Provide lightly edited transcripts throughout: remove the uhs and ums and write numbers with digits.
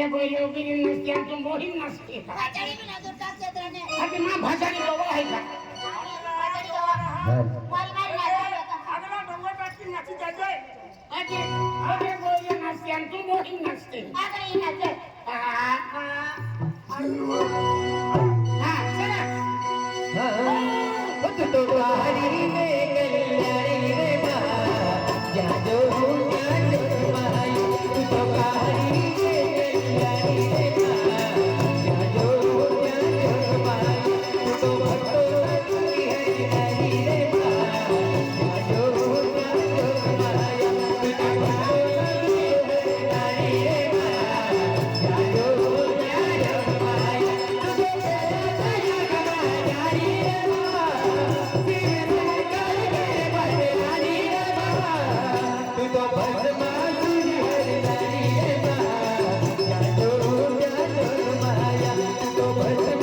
ये बोलियो कि नस्तियां तुम बोही नस्ती भाजाडी बिना दूर टाक क्षेत्राने अरे मां भाजाडी बाबा आहे का भाजाडी बाबा माल माल अगला डोंगर टाकी नाची जाय अरे बोलियो नस्तियां तुम बोही नस्ती आगरी नाचे हां चला खुद तो बाहरी रे कल्याणी रे माँ जा जो माई खुद तो बाहरी रे कल्याणी रे माँ जा जो माई खुद तो भक्तो की है हरी रे माँ जा जो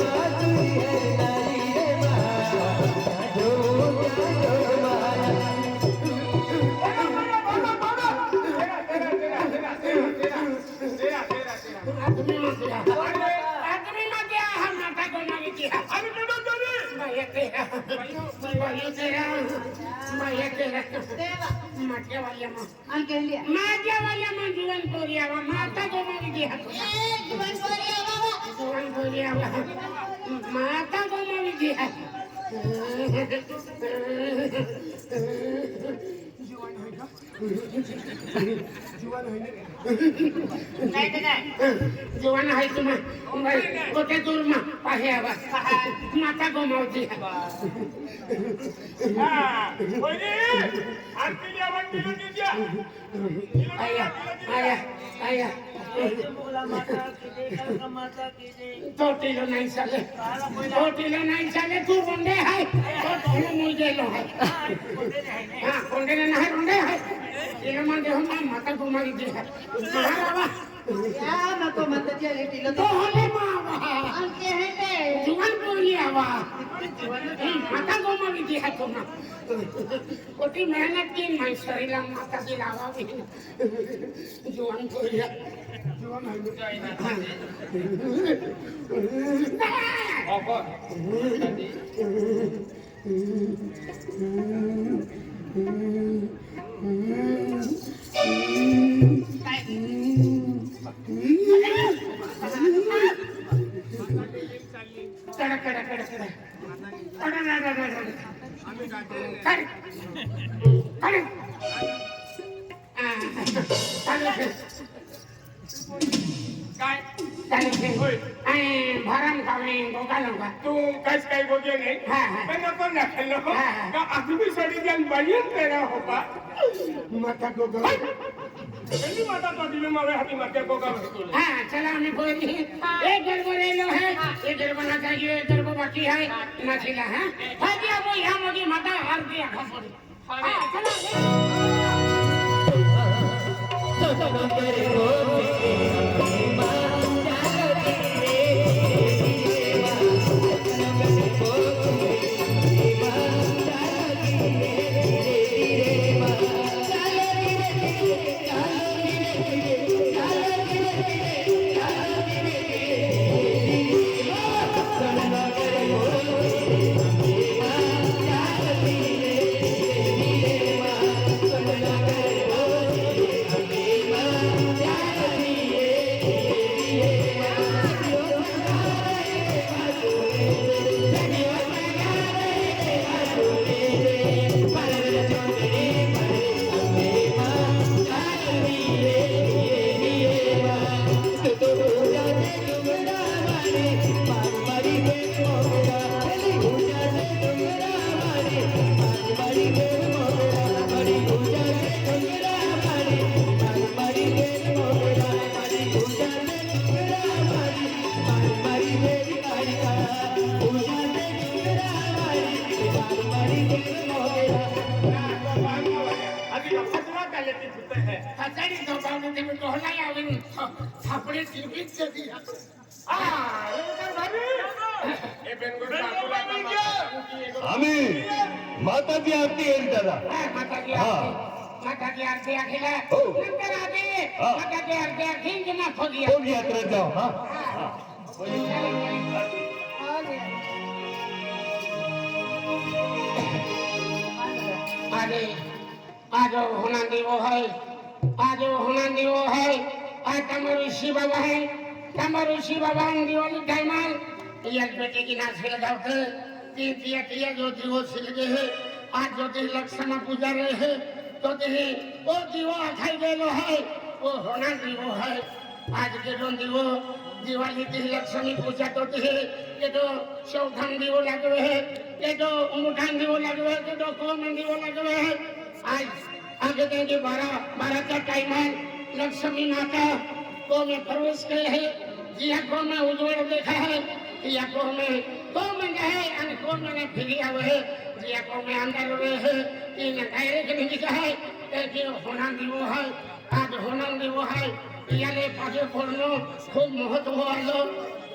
माई खुद तो भक्तो की है हरी रे माँ जा जो माई तुझे हरी रे जीवन कोरिया माता गोमारी दिया जीवन कोरिया बाबा जीवन कोरिया माता गोमारी दिया जीवन आहे तुम्हा कोठे दूर मा पाहे आवा माता गोमावती आया आया आया तोटीलो नाही चाले तू रोंडे आहे तो मुल गेलो आहे हा कोंडे नाही रोंडे आहे तिला मध्ये हो माता गोमारी दी है बाबा या नको मत जे टिलो तो होले मावा अंके हेटे जीवन बोली आवा माता गोमारी दी है तुम कोटी मेहनत की मैं शरीर माता की लावा भी जीवन बोली जीवन भरम खावे गोगालंगा तू कस काय बोगे नाही पण आपण दाखवलो का आखरी सडी जान बाईन तेरा होता माता गोगा कधी माता तो दिलो मावे हाती माता गोगा होतो हाँ चला हमें बोली एक गरबो रेलो है एक गरबना चाहिए एक गरबो बाकी है मछला है भागिया वो यहाँ मगी माता हार दिया खसोरी चला आम्ही माताची आरती येईल दादा माता की हा माताची आरती आखिला हो. नंतर आधी हा. माताची आरती आखीन की ना खोगी कोण यात्रेत जाऊ हा આજે આજો હોના દેવો હોય આજો હોના દેવો હોય આ તમારું શિવ બાબા હે તમારું શિવ બાબા દિવાળી ટાઈમમાં યાર બેટે की नाच लगावते ती जो दिवो सिलगे है आज जो ती लक्षण पूजा रहे है तो ती वो दिवो खाई गेलो है वो होना दिवो है आज के जो दिवो दिवाली ती लक्ष्मी पूजा तो ती ये जो चौथान दिवो लगवे है ये जो मुठान दिवो लगवे है जो कोम दिवो लगवे है आज आगे देंगे 12 का टाइम है लक्ष्मी माता को में प्रवेश करे है जिया को में उज्जवल देखा है जिया को में गए और को में फिर आवे है जिया को में अंदर रहे है इन डायरेक्ट नहीं दिखा है कि होना दिवो है आज होना दिवो है याले पाजे पड़नो खूब महत्व आलो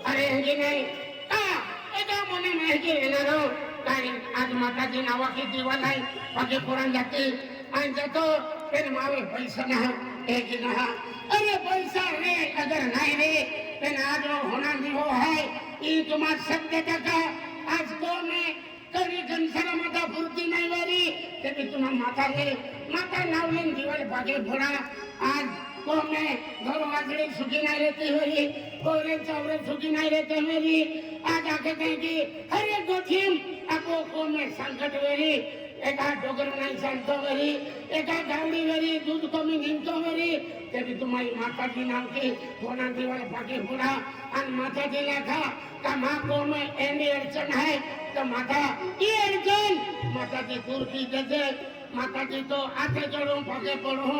अरे हे नहीं एका मने में के एनारो काय आज माता जी नावा की दिवाला है पाजे पुराण जाते आणि जातो फिर मावे पैसा ना एक ना अरे पैसा रे अगर नहीं रे फिर आज होना दिवो है ये तुम्हारा शब्द का आज को में करी जनसरा माता पूर्ति नहीं वाली तभी तुम्हारा माता रे माता नावलेन दिवाल पागे फोड़ा आज को में घर वाजड़ी सुखी नहीं रहती हुई कोरे चावरे सुखी नहीं रहते मेरी आज आके कहेगी अरे गोठीम आपको को में संकट वेरी एका डोगर नहीं संतो वेरी एका गावड़ी वेरी दूध को में निंतो वेरी तभी तुम्हारी माता जी नाम की होना दीवार पाके पूरा और माता जी लिखा का माँ को में एंडी अड़चन है तो माता ये अड़चन माता जी दूर की जैसे माता जी तो आते चढ़ो पाके पढ़ो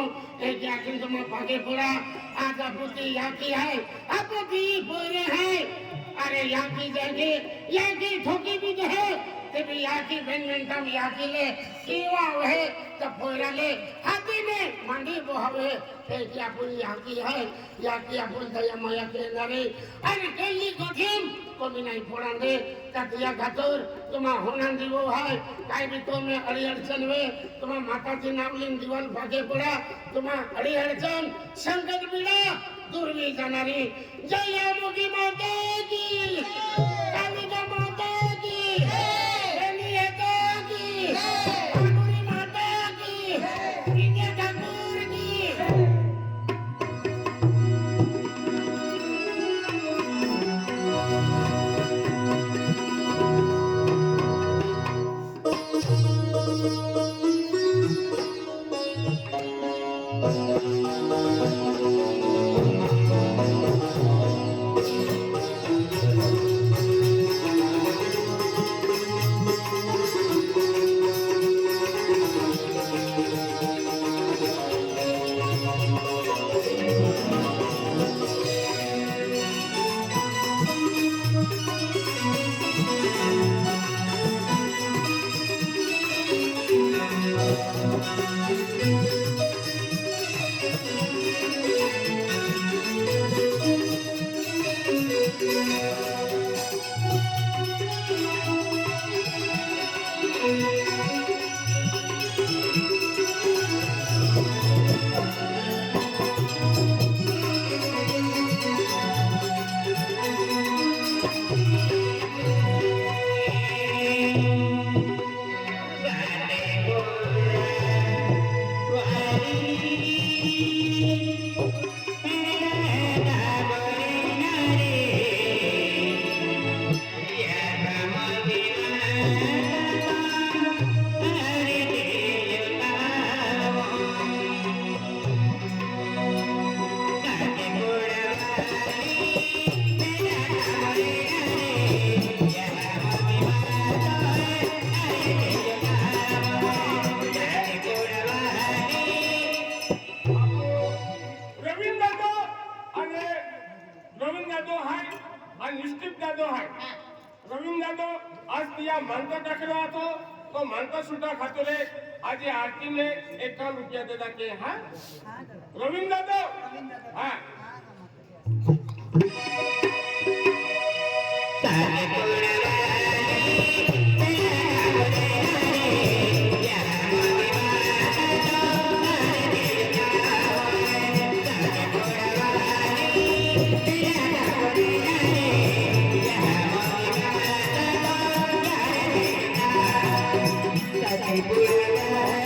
एक याकिन तो मैं पाके पढ़ा आज अपुती याकी है अपुती बोरे है अरे याकी जाएंगे याकी ठोकी भी जो है तभी याकी बैडमिंटन याकी ले कीवा है तो पोरा ले हाथी ने मंडी बोहवे एक यापुरी याकी है याकी अपुल दया माया के नरे अरे केली कोठीम को भी नहीं फोड़ांगे कटिया घातुर तुम्हारा होना दिवो है काई भी तो में अड़ी अड़चन वे तुम्हारा माता जी नाम लिन दीवाल भागे पड़ा तुम्हारा अड़ी अड़चन संकट पीड़ा दूर भी जानारी जय मुगी माता की कालिका माता की बेनियता की कानुरी माता की विजय ठाकुर की मानता टाकला तो मानता सुद्धा खातो रे आज आरती ने 51 रुपया देता के हाँ रविंद्र दादा हाँ पुराला